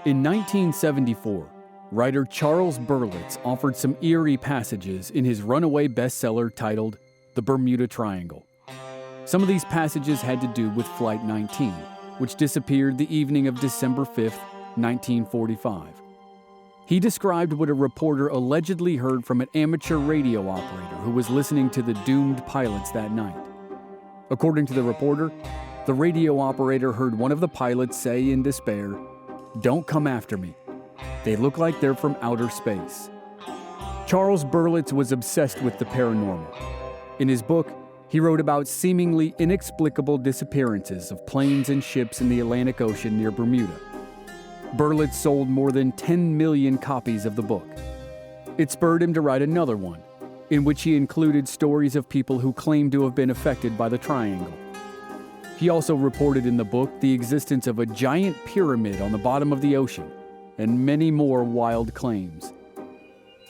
In 1974, writer Charles Berlitz offered some eerie passages in his runaway bestseller titled The Bermuda Triangle. Some of these passages had to do with Flight 19, which disappeared the evening of December 5, 1945. He described what a reporter allegedly heard from an amateur radio operator who was listening to the doomed pilots that night. According to the reporter, the radio operator heard one of the pilots say in despair, "Don't come after me. They look like they're from outer space." Charles Berlitz was obsessed with the paranormal. In his book, he wrote about seemingly inexplicable disappearances of planes and ships in the Atlantic Ocean near Bermuda. Berlitz sold more than 10 million copies of the book. It spurred him to write another one, in which he included stories of people who claimed to have been affected by the triangle. He also reported in the book the existence of a giant pyramid on the bottom of the ocean, and many more wild claims.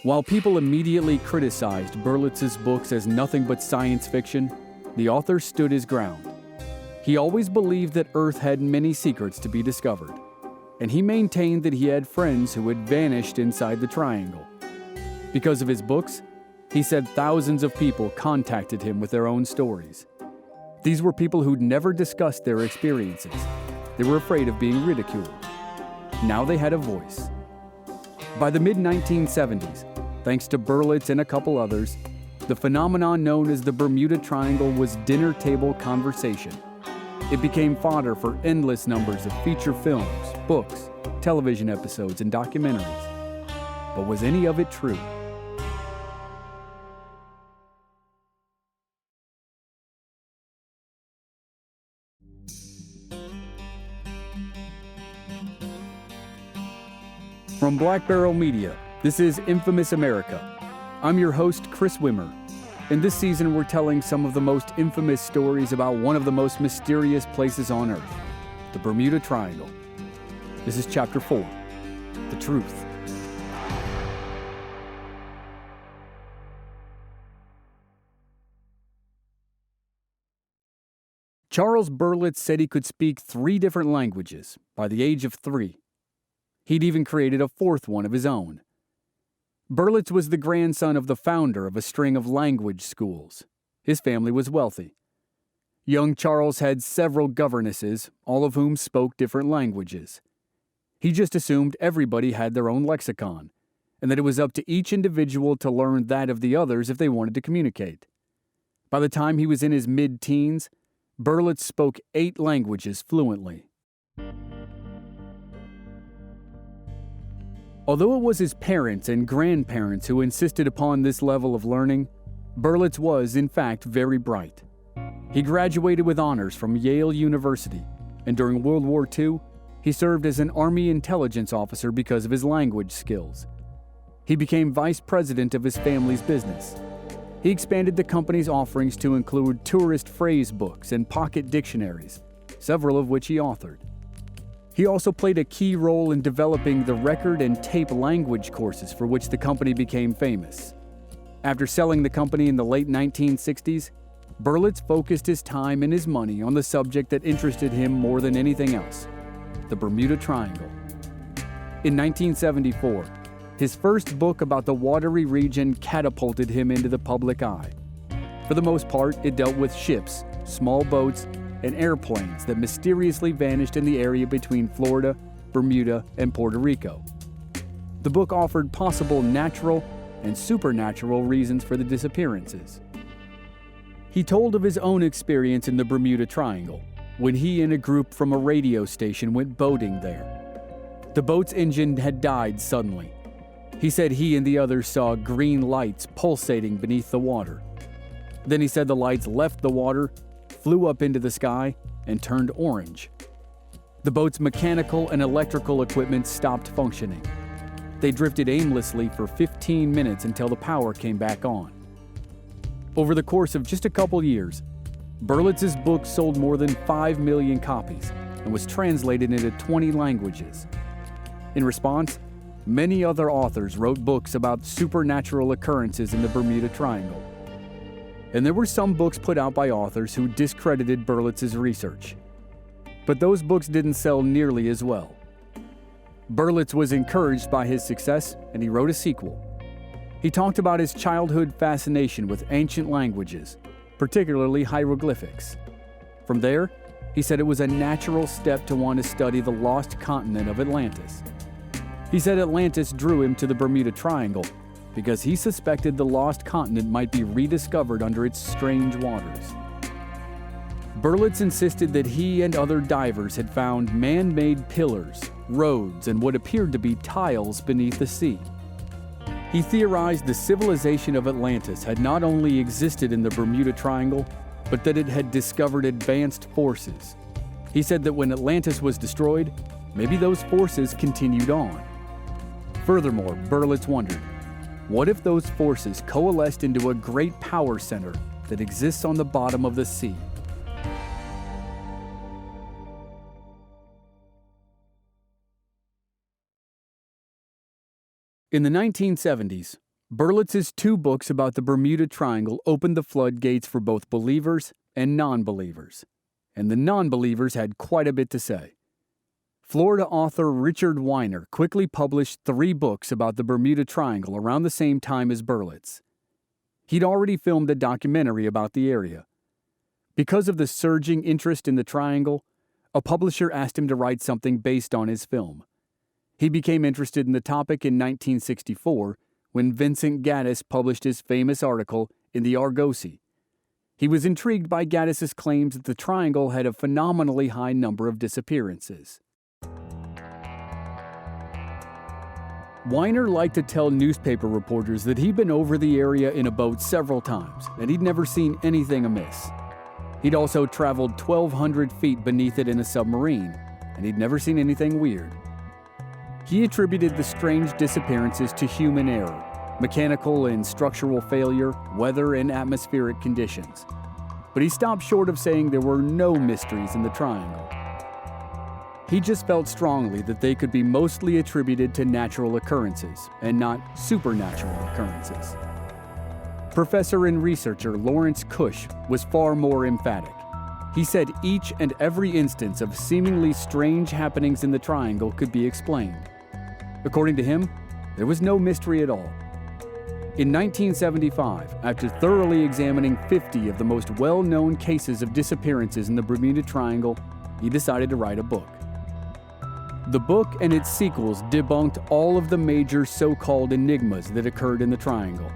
While people immediately criticized Berlitz's books as nothing but science fiction, the author stood his ground. He always believed that Earth had many secrets to be discovered, and he maintained that he had friends who had vanished inside the triangle. Because of his books, he said thousands of people contacted him with their own stories. These were people who'd never discussed their experiences. They were afraid of being ridiculed. Now they had a voice. By the mid-1970s, thanks to Berlitz and a couple others, the phenomenon known as the Bermuda Triangle was dinner table conversation. It became fodder for endless numbers of feature films, books, television episodes, and documentaries. But was any of it true? From Black Barrel Media, this is Infamous America. I'm your host, Chris Wimmer, and this season we're telling some of the most infamous stories about one of the most mysterious places on Earth, the Bermuda Triangle. This is Chapter 4, The Truth. Charles Berlitz said he could speak 3 different languages by the age of 3. He'd even created a 4th one of his own. Berlitz was the grandson of the founder of a string of language schools. His family was wealthy. Young Charles had several governesses, all of whom spoke different languages. He just assumed everybody had their own lexicon, and that it was up to each individual to learn that of the others if they wanted to communicate. By the time he was in his mid-teens, Berlitz spoke 8 languages fluently. Although it was his parents and grandparents who insisted upon this level of learning, Berlitz was, in fact, very bright. He graduated with honors from Yale University, and during World War II, he served as an Army intelligence officer because of his language skills. He became vice president of his family's business. He expanded the company's offerings to include tourist phrase books and pocket dictionaries, several of which he authored. He also played a key role in developing the record and tape language courses for which the company became famous. After selling the company in the late 1960s, Berlitz focused his time and his money on the subject that interested him more than anything else, the Bermuda Triangle. In 1974, his first book about the watery region catapulted him into the public eye. For the most part, it dealt with ships, small boats, and airplanes that mysteriously vanished in the area between Florida, Bermuda, and Puerto Rico. The book offered possible natural and supernatural reasons for the disappearances. He told of his own experience in the Bermuda Triangle, when he and a group from a radio station went boating there. The boat's engine had died suddenly. He said he and the others saw green lights pulsating beneath the water. Then he said the lights left the water, flew up into the sky, and turned orange. The boat's mechanical and electrical equipment stopped functioning. They drifted aimlessly for 15 minutes until the power came back on. Over the course of just a couple years, Berlitz's book sold more than 5 million copies and was translated into 20 languages. In response, many other authors wrote books about supernatural occurrences in the Bermuda Triangle. And there were some books put out by authors who discredited Berlitz's research. But those books didn't sell nearly as well. Berlitz was encouraged by his success, and he wrote a sequel. He talked about his childhood fascination with ancient languages, particularly hieroglyphics. From there, he said it was a natural step to want to study the lost continent of Atlantis. He said Atlantis drew him to the Bermuda Triangle because he suspected the lost continent might be rediscovered under its strange waters. Berlitz insisted that he and other divers had found man-made pillars, roads, and what appeared to be tiles beneath the sea. He theorized the civilization of Atlantis had not only existed in the Bermuda Triangle, but that it had discovered advanced forces. He said that when Atlantis was destroyed, maybe those forces continued on. Furthermore, Berlitz wondered, what if those forces coalesced into a great power center that exists on the bottom of the sea? In the 1970s, Berlitz's 2 books about the Bermuda Triangle opened the floodgates for both believers and non-believers, and the non-believers had quite a bit to say. Florida author Richard Weiner quickly published 3 books about the Bermuda Triangle around the same time as Berlitz. He'd already filmed a documentary about the area. Because of the surging interest in the triangle, a publisher asked him to write something based on his film. He became interested in the topic in 1964 when Vincent Gaddis published his famous article in the Argosy. He was intrigued by Gaddis's claims that the triangle had a phenomenally high number of disappearances. Weiner liked to tell newspaper reporters that he'd been over the area in a boat several times, and he'd never seen anything amiss. He'd also traveled 1,200 feet beneath it in a submarine, and he'd never seen anything weird. He attributed the strange disappearances to human error, mechanical and structural failure, weather, and atmospheric conditions. But he stopped short of saying there were no mysteries in the triangle. He just felt strongly that they could be mostly attributed to natural occurrences and not supernatural occurrences. Professor and researcher Lawrence Cush was far more emphatic. He said each and every instance of seemingly strange happenings in the triangle could be explained. According to him, there was no mystery at all. In 1975, after thoroughly examining 50 of the most well-known cases of disappearances in the Bermuda Triangle, he decided to write a book. The book and its sequels debunked all of the major so-called enigmas that occurred in the triangle.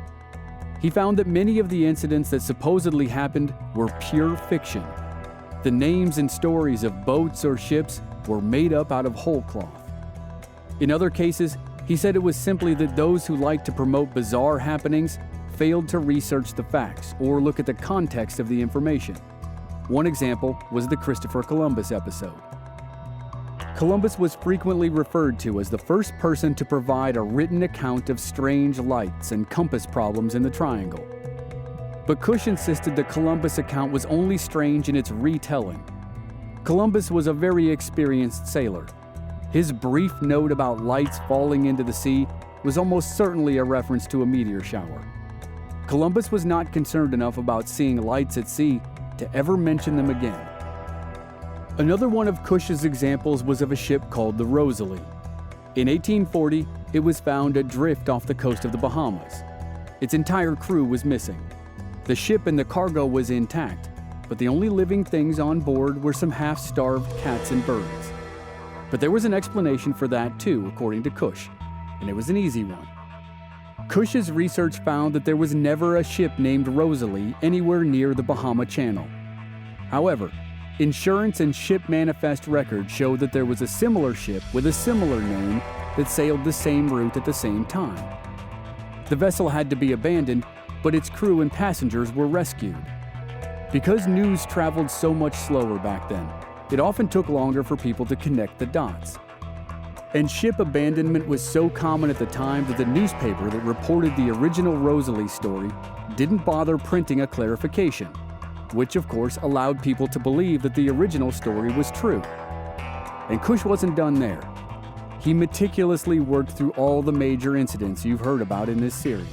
He found that many of the incidents that supposedly happened were pure fiction. The names and stories of boats or ships were made up out of whole cloth. In other cases, he said it was simply that those who liked to promote bizarre happenings failed to research the facts or look at the context of the information. One example was the Christopher Columbus episode. Columbus was frequently referred to as the first person to provide a written account of strange lights and compass problems in the triangle. But Cush insisted the Columbus account was only strange in its retelling. Columbus was a very experienced sailor. His brief note about lights falling into the sea was almost certainly a reference to a meteor shower. Columbus was not concerned enough about seeing lights at sea to ever mention them again. Another one of Cush's examples was of a ship called the Rosalie. In 1840, it was found adrift off the coast of the Bahamas. Its entire crew was missing. The ship and the cargo was intact, but the only living things on board were some half-starved cats and birds. But there was an explanation for that too, according to Cush, and it was an easy one. Cush's research found that there was never a ship named Rosalie anywhere near the Bahama Channel. However, insurance and ship manifest records show that there was a similar ship with a similar name that sailed the same route at the same time. The vessel had to be abandoned, but its crew and passengers were rescued. Because news traveled so much slower back then, it often took longer for people to connect the dots. And ship abandonment was so common at the time that the newspaper that reported the original Rosalie story didn't bother printing a clarification, which of course allowed people to believe that the original story was true. And Cush wasn't done there. He meticulously worked through all the major incidents you've heard about in this series.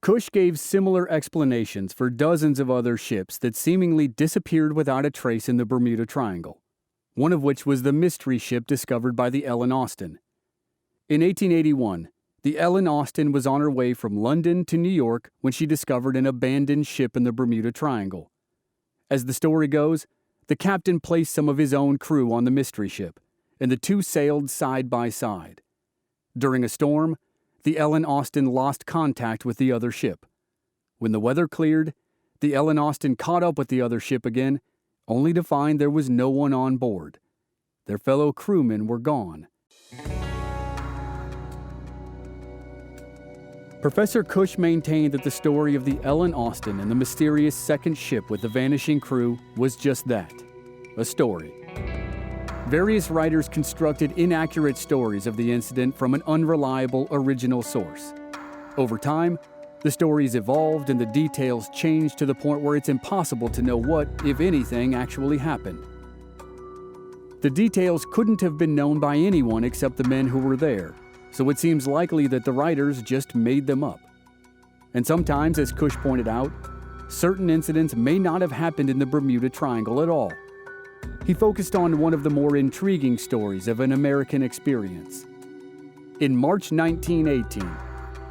Cush gave similar explanations for dozens of other ships that seemingly disappeared without a trace in the Bermuda Triangle, one of which was the mystery ship discovered by the Ellen Austin. In 1881, the Ellen Austin was on her way from London to New York when she discovered an abandoned ship in the Bermuda Triangle. As the story goes, the captain placed some of his own crew on the mystery ship, and the two sailed side by side. During a storm, the Ellen Austin lost contact with the other ship. When the weather cleared, the Ellen Austin caught up with the other ship again, only to find there was no one on board. Their fellow crewmen were gone. Professor Cush maintained that the story of the Ellen Austin and the mysterious second ship with the vanishing crew was just that, a story. Various writers constructed inaccurate stories of the incident from an unreliable original source. Over time, the stories evolved and the details changed to the point where it's impossible to know what, if anything, actually happened. The details couldn't have been known by anyone except the men who were there, so it seems likely that the writers just made them up. And sometimes, as Cush pointed out, certain incidents may not have happened in the Bermuda Triangle at all. He focused on one of the more intriguing stories of an American experience. In March 1918,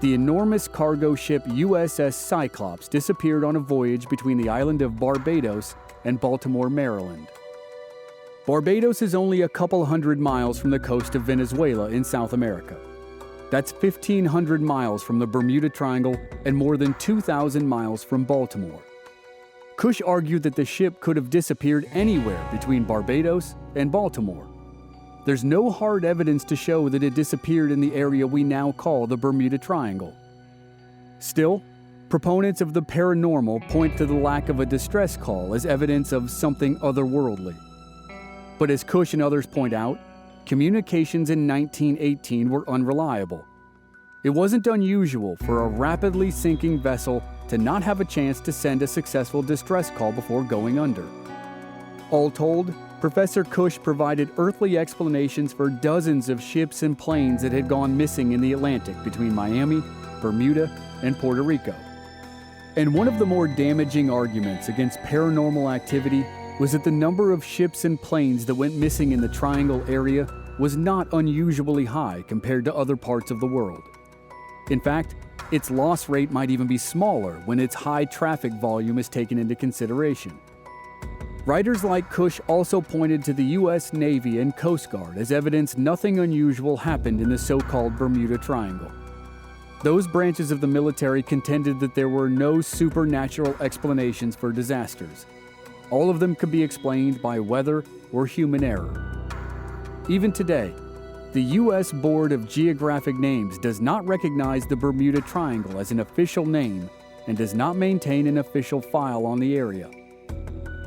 the enormous cargo ship USS Cyclops disappeared on a voyage between the island of Barbados and Baltimore, Maryland. Barbados is only a couple hundred miles from the coast of Venezuela in South America. That's 1,500 miles from the Bermuda Triangle and more than 2,000 miles from Baltimore. Cush argued that the ship could have disappeared anywhere between Barbados and Baltimore. There's no hard evidence to show that it disappeared in the area we now call the Bermuda Triangle. Still, proponents of the paranormal point to the lack of a distress call as evidence of something otherworldly. But as Cush and others point out, communications in 1918 were unreliable. It wasn't unusual for a rapidly sinking vessel to not have a chance to send a successful distress call before going under. All told, Professor Cush provided earthly explanations for dozens of ships and planes that had gone missing in the Atlantic between Miami, Bermuda, and Puerto Rico. And one of the more damaging arguments against paranormal activity was that the number of ships and planes that went missing in the Triangle area was not unusually high compared to other parts of the world. In fact, its loss rate might even be smaller when its high traffic volume is taken into consideration. Writers like Cush also pointed to the U.S. Navy and Coast Guard as evidence nothing unusual happened in the so-called Bermuda Triangle. Those branches of the military contended that there were no supernatural explanations for disasters. All of them could be explained by weather or human error. Even today, the U.S. Board of Geographic Names does not recognize the Bermuda Triangle as an official name and does not maintain an official file on the area.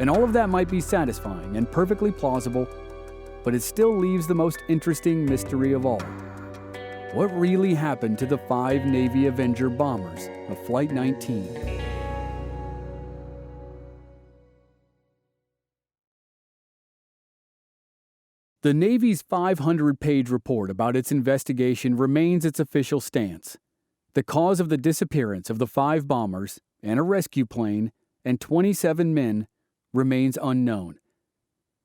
And all of that might be satisfying and perfectly plausible, but it still leaves the most interesting mystery of all. What really happened to the 5 Navy Avenger bombers of Flight 19? The Navy's 500-page report about its investigation remains its official stance. The cause of the disappearance of the 5 bombers and a rescue plane and 27 men remains unknown.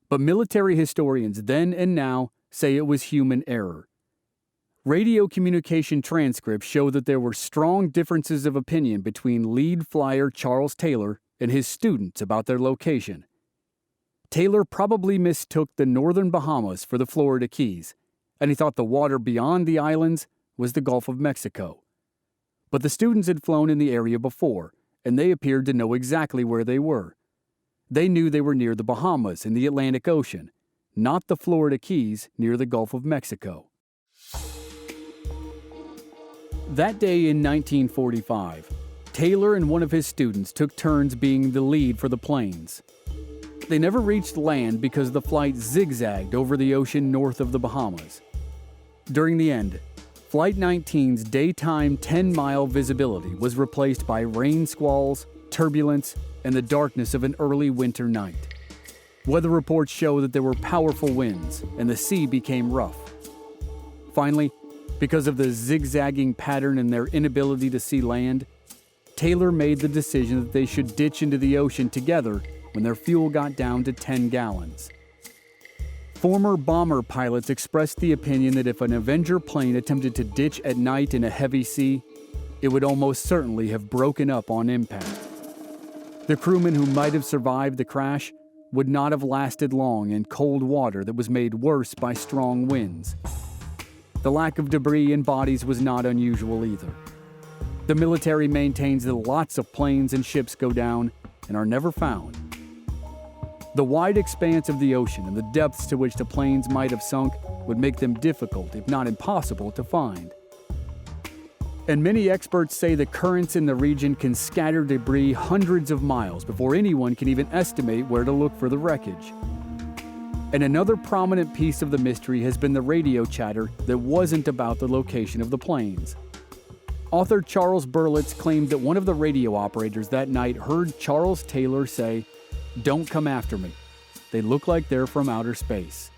But military historians then and now say it was human error. Radio communication transcripts show that there were strong differences of opinion between lead flyer Charles Taylor and his students about their location. Taylor probably mistook the northern Bahamas for the Florida Keys, and he thought the water beyond the islands was the Gulf of Mexico. But the students had flown in the area before, and they appeared to know exactly where they were. They knew they were near the Bahamas in the Atlantic Ocean, not the Florida Keys near the Gulf of Mexico. That day in 1945, Taylor and one of his students took turns being the lead for the planes. They never reached land because the flight zigzagged over the ocean north of the Bahamas. During the end, Flight 19's daytime 10-mile visibility was replaced by rain squalls, turbulence, and the darkness of an early winter night. Weather reports show that there were powerful winds, and the sea became rough. Finally, because of the zigzagging pattern and their inability to see land, Taylor made the decision that they should ditch into the ocean together when their fuel got down to 10 gallons. Former bomber pilots expressed the opinion that if an Avenger plane attempted to ditch at night in a heavy sea, it would almost certainly have broken up on impact. The crewmen who might have survived the crash would not have lasted long in cold water that was made worse by strong winds. The lack of debris and bodies was not unusual either. The military maintains that lots of planes and ships go down and are never found. The wide expanse of the ocean and the depths to which the planes might have sunk would make them difficult, if not impossible, to find. And many experts say the currents in the region can scatter debris hundreds of miles before anyone can even estimate where to look for the wreckage. And another prominent piece of the mystery has been the radio chatter that wasn't about the location of the planes. Author Charles Berlitz claimed that one of the radio operators that night heard Charles Taylor say, "Don't come after me. They look like they're from outer space."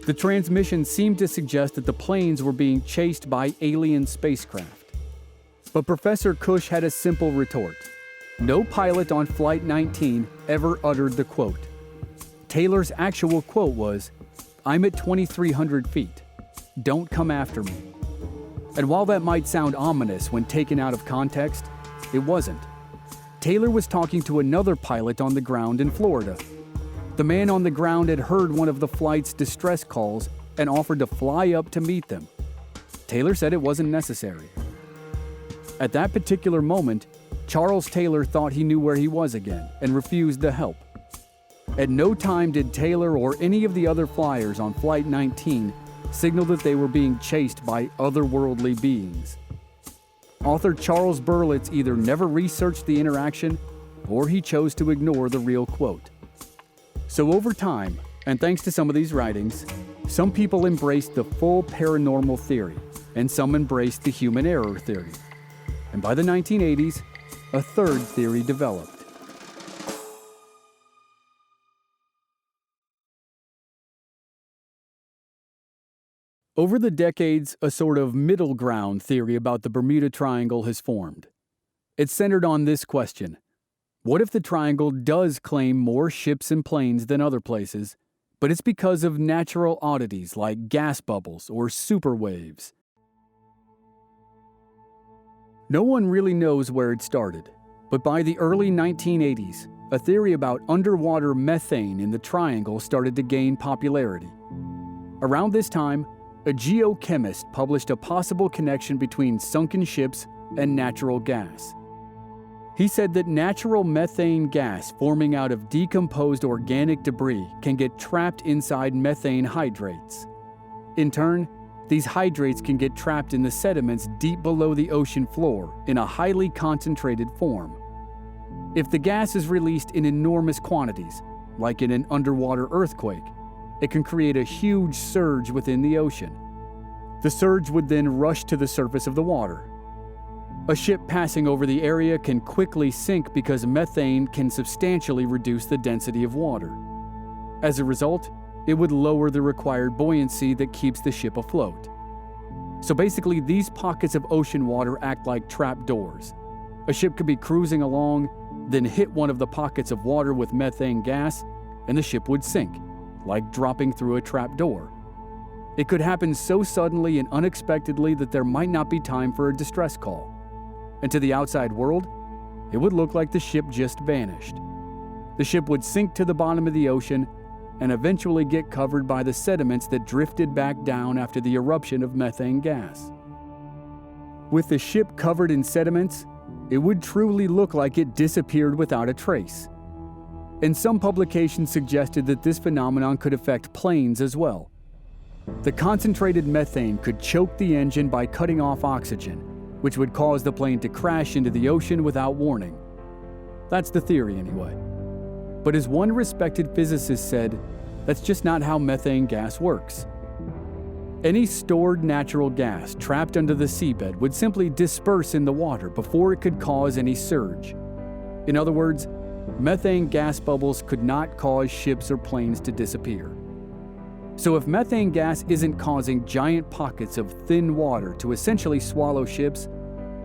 The transmission seemed to suggest that the planes were being chased by alien spacecraft. But Professor Cush had a simple retort. No pilot on Flight 19 ever uttered the quote. Taylor's actual quote was, "I'm at 2,300 feet. Don't come after me." And while that might sound ominous when taken out of context, it wasn't. Taylor was talking to another pilot on the ground in Florida. The man on the ground had heard one of the flight's distress calls and offered to fly up to meet them. Taylor said it wasn't necessary. At that particular moment, Charles Taylor thought he knew where he was again and refused the help. At no time did Taylor or any of the other flyers on Flight 19 signal that they were being chased by otherworldly beings. Author Charles Berlitz either never researched the interaction or he chose to ignore the real quote. So over time, and thanks to some of these writings, some people embraced the full paranormal theory, and some embraced the human error theory. And by the 1980s, a third theory developed. Over the decades, a sort of middle ground theory about the Bermuda Triangle has formed. It's centered on this question. What if the triangle does claim more ships and planes than other places, but it's because of natural oddities like gas bubbles or super waves? No one really knows where it started, but by the early 1980s, a theory about underwater methane in the triangle started to gain popularity. Around this time, a geochemist published a possible connection between sunken ships and natural gas. He said that natural methane gas forming out of decomposed organic debris can get trapped inside methane hydrates. In turn, these hydrates can get trapped in the sediments deep below the ocean floor in a highly concentrated form. If the gas is released in enormous quantities, like in an underwater earthquake, it can create a huge surge within the ocean. The surge would then rush to the surface of the water. A ship passing over the area can quickly sink because methane can substantially reduce the density of water. As a result, it would lower the required buoyancy that keeps the ship afloat. So basically, these pockets of ocean water act like trap doors. A ship could be cruising along, then hit one of the pockets of water with methane gas, and the ship would sink, like dropping through a trap door. It could happen so suddenly and unexpectedly that there might not be time for a distress call. And to the outside world, it would look like the ship just vanished. The ship would sink to the bottom of the ocean and eventually get covered by the sediments that drifted back down after the eruption of methane gas. With the ship covered in sediments, it would truly look like it disappeared without a trace. And some publications suggested that this phenomenon could affect planes as well. The concentrated methane could choke the engine by cutting off oxygen, which would cause the plane to crash into the ocean without warning. That's the theory anyway. But as one respected physicist said, that's just not how methane gas works. Any stored natural gas trapped under the seabed would simply disperse in the water before it could cause any surge. In other words, methane gas bubbles could not cause ships or planes to disappear. So if methane gas isn't causing giant pockets of thin water to essentially swallow ships,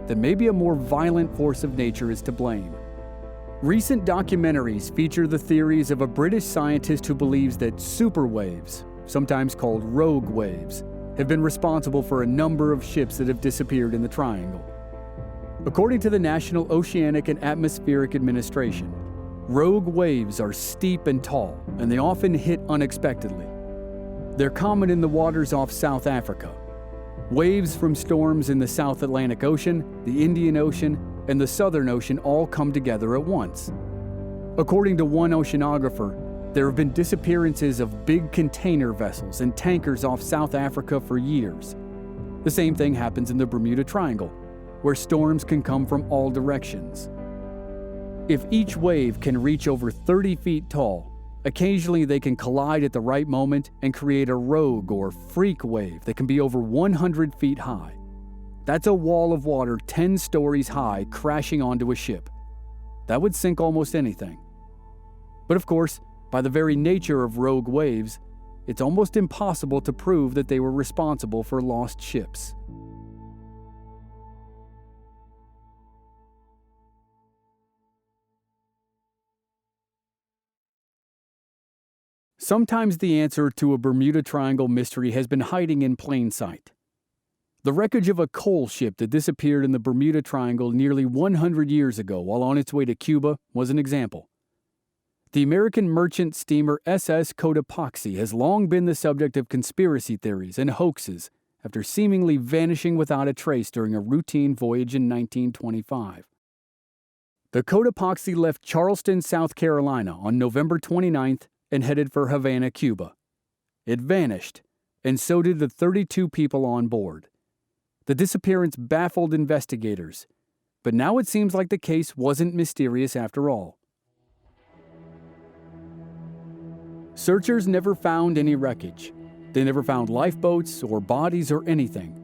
then maybe a more violent force of nature is to blame. Recent documentaries feature the theories of a British scientist who believes that superwaves, sometimes called rogue waves, have been responsible for a number of ships that have disappeared in the Triangle. According to the National Oceanic and Atmospheric Administration, rogue waves are steep and tall, and they often hit unexpectedly. They're common in the waters off South Africa. Waves from storms in the South Atlantic Ocean, the Indian Ocean, and the Southern Ocean all come together at once. According to one oceanographer, there have been disappearances of big container vessels and tankers off South Africa for years. The same thing happens in the Bermuda Triangle, where storms can come from all directions. If each wave can reach over 30 feet tall, occasionally they can collide at the right moment and create a rogue or freak wave that can be over 100 feet high. That's a wall of water 10 stories high crashing onto a ship. That would sink almost anything. But of course, by the very nature of rogue waves, it's almost impossible to prove that they were responsible for lost ships. Sometimes the answer to a Bermuda Triangle mystery has been hiding in plain sight. The wreckage of a coal ship that disappeared in the Bermuda Triangle nearly 100 years ago while on its way to Cuba was an example. The American merchant steamer SS Cotopaxi has long been the subject of conspiracy theories and hoaxes after seemingly vanishing without a trace during a routine voyage in 1925. The Cotopaxi left Charleston, South Carolina on November 29th and headed for Havana, Cuba. It vanished, and so did the 32 people on board. The disappearance baffled investigators, but now it seems like the case wasn't mysterious after all. Searchers never found any wreckage. They never found lifeboats or bodies or anything.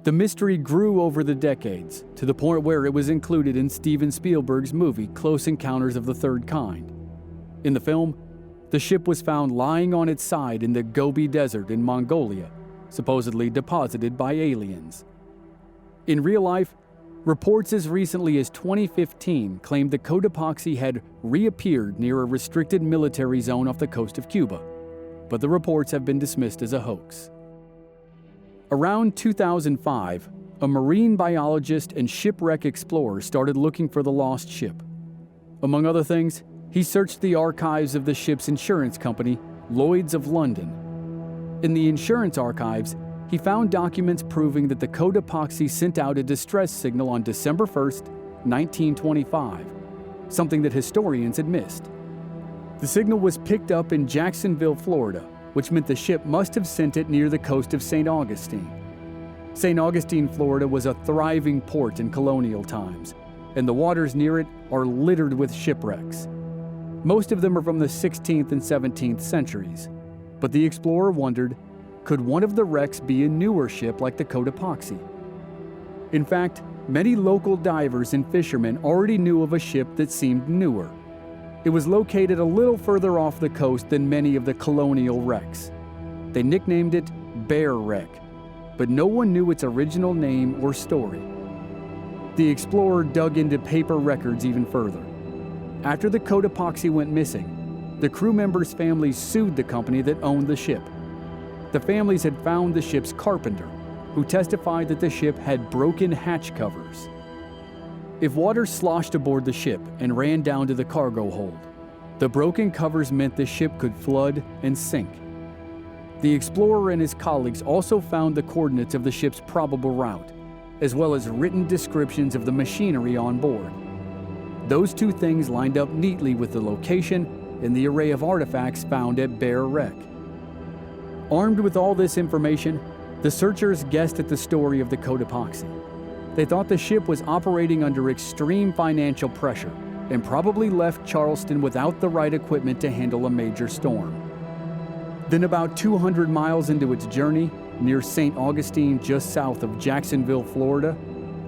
The mystery grew over the decades, to the point where it was included in Steven Spielberg's movie Close Encounters of the Third Kind. In the film, the ship was found lying on its side in the Gobi Desert in Mongolia, supposedly deposited by aliens. In real life, reports as recently as 2015 claimed the Cotopaxi had reappeared near a restricted military zone off the coast of Cuba, but the reports have been dismissed as a hoax. Around 2005, a marine biologist and shipwreck explorer started looking for the lost ship. Among other things, he searched the archives of the ship's insurance company, Lloyd's of London. In the insurance archives, he found documents proving that the Cotopaxi sent out a distress signal on December 1st, 1925, something that historians had missed. The signal was picked up in Jacksonville, Florida, which meant the ship must have sent it near the coast of St. Augustine. St. Augustine, Florida was a thriving port in colonial times, and the waters near it are littered with shipwrecks. Most of them are from the 16th and 17th centuries, but the explorer wondered, could one of the wrecks be a newer ship like the Cotopaxi? In fact, many local divers and fishermen already knew of a ship that seemed newer. It was located a little further off the coast than many of the colonial wrecks. They nicknamed it Bear Wreck, but no one knew its original name or story. The explorer dug into paper records even further. After the Cotopaxi went missing, the crew members' families sued the company that owned the ship. The families had found the ship's carpenter, who testified that the ship had broken hatch covers. If water sloshed aboard the ship and ran down to the cargo hold, the broken covers meant the ship could flood and sink. The explorer and his colleagues also found the coordinates of the ship's probable route, as well as written descriptions of the machinery on board. Those two things lined up neatly with the location and the array of artifacts found at Bear Wreck. Armed with all this information, the searchers guessed at the story of the Cotopaxi. They thought the ship was operating under extreme financial pressure and probably left Charleston without the right equipment to handle a major storm. Then about 200 miles into its journey, near St. Augustine just south of Jacksonville, Florida,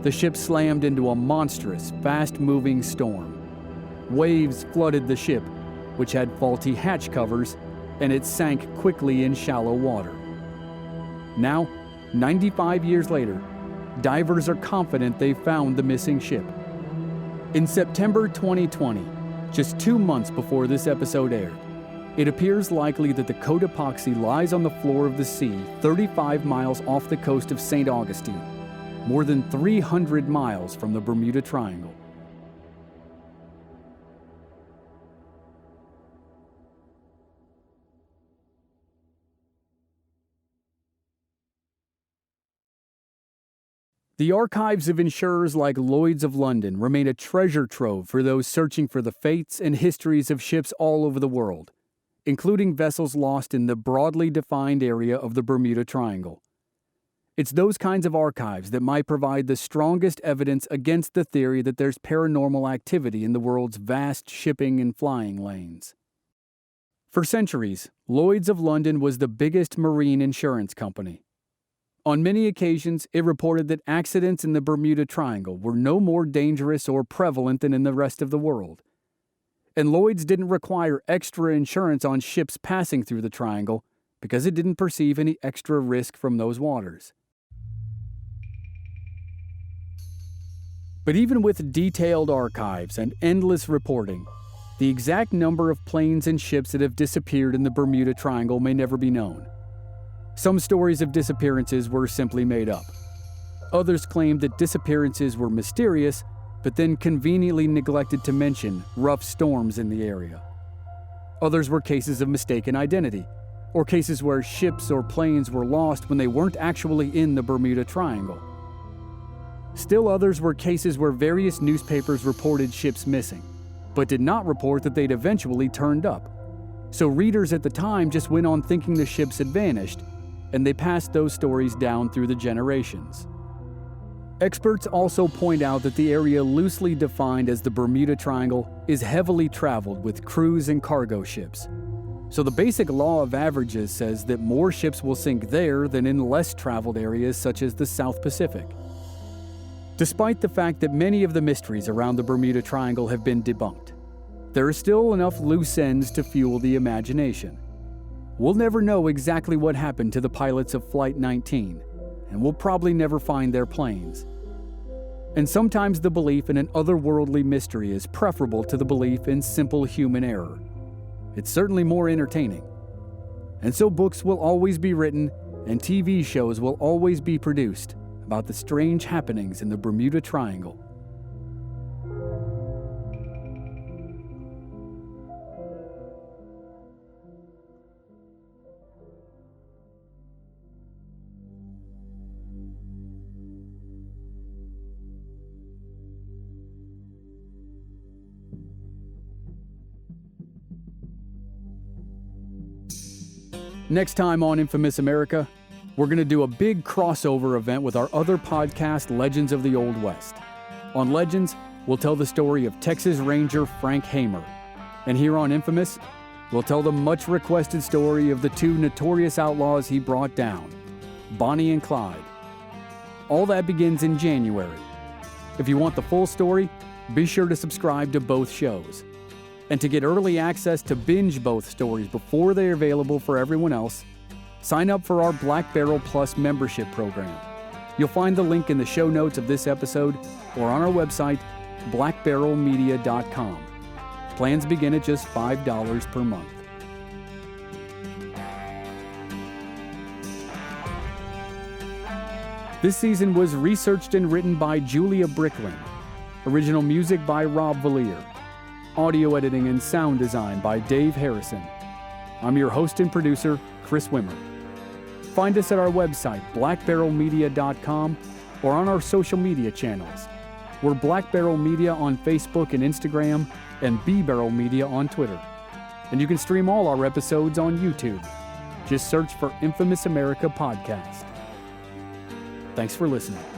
the ship slammed into a monstrous, fast-moving storm. Waves flooded the ship, which had faulty hatch covers, and it sank quickly in shallow water. Now, 95 years later, divers are confident they found the missing ship. In September 2020, just 2 months before this episode aired, it appears likely that the Cotopaxi lies on the floor of the sea 35 miles off the coast of St. Augustine, more than 300 miles from the Bermuda Triangle. The archives of insurers like Lloyd's of London remain a treasure trove for those searching for the fates and histories of ships all over the world, including vessels lost in the broadly defined area of the Bermuda Triangle. It's those kinds of archives that might provide the strongest evidence against the theory that there's paranormal activity in the world's vast shipping and flying lanes. For centuries, Lloyd's of London was the biggest marine insurance company. On many occasions, it reported that accidents in the Bermuda Triangle were no more dangerous or prevalent than in the rest of the world. And Lloyd's didn't require extra insurance on ships passing through the triangle because it didn't perceive any extra risk from those waters. But even with detailed archives and endless reporting, the exact number of planes and ships that have disappeared in the Bermuda Triangle may never be known. Some stories of disappearances were simply made up. Others claimed that disappearances were mysterious, but then conveniently neglected to mention rough storms in the area. Others were cases of mistaken identity, or cases where ships or planes were lost when they weren't actually in the Bermuda Triangle. Still others were cases where various newspapers reported ships missing, but did not report that they'd eventually turned up. So readers at the time just went on thinking the ships had vanished, and they passed those stories down through the generations. Experts also point out that the area loosely defined as the Bermuda Triangle is heavily traveled with cruise and cargo ships. So the basic law of averages says that more ships will sink there than in less traveled areas such as the South Pacific. Despite the fact that many of the mysteries around the Bermuda Triangle have been debunked, there are still enough loose ends to fuel the imagination. We'll never know exactly what happened to the pilots of Flight 19, and we'll probably never find their planes. And sometimes the belief in an otherworldly mystery is preferable to the belief in simple human error. It's certainly more entertaining. And so books will always be written, and TV shows will always be produced about the strange happenings in the Bermuda Triangle. Next time on Infamous America, we're going to do a big crossover event with our other podcast, Legends of the Old West. On Legends, we'll tell the story of Texas Ranger Frank Hamer. And here on Infamous, we'll tell the much-requested story of the two notorious outlaws he brought down, Bonnie and Clyde. All that begins in January. If you want the full story, be sure to subscribe to both shows. And to get early access to binge both stories before they're available for everyone else, sign up for our Black Barrel Plus membership program. You'll find the link in the show notes of this episode or on our website, blackbarrelmedia.com. Plans begin at just $5 per month. This season was researched and written by Julia Brickland. Original music by Rob Valier. Audio editing and sound design by Dave Harrison. I'm your host and producer, Chris Wimmer. Find us at our website, blackbarrelmedia.com, or on our social media channels. We're Black Barrel Media on Facebook and Instagram, and B Barrel Media on Twitter. And you can stream all our episodes on YouTube. Just search for Infamous America Podcast. Thanks for listening.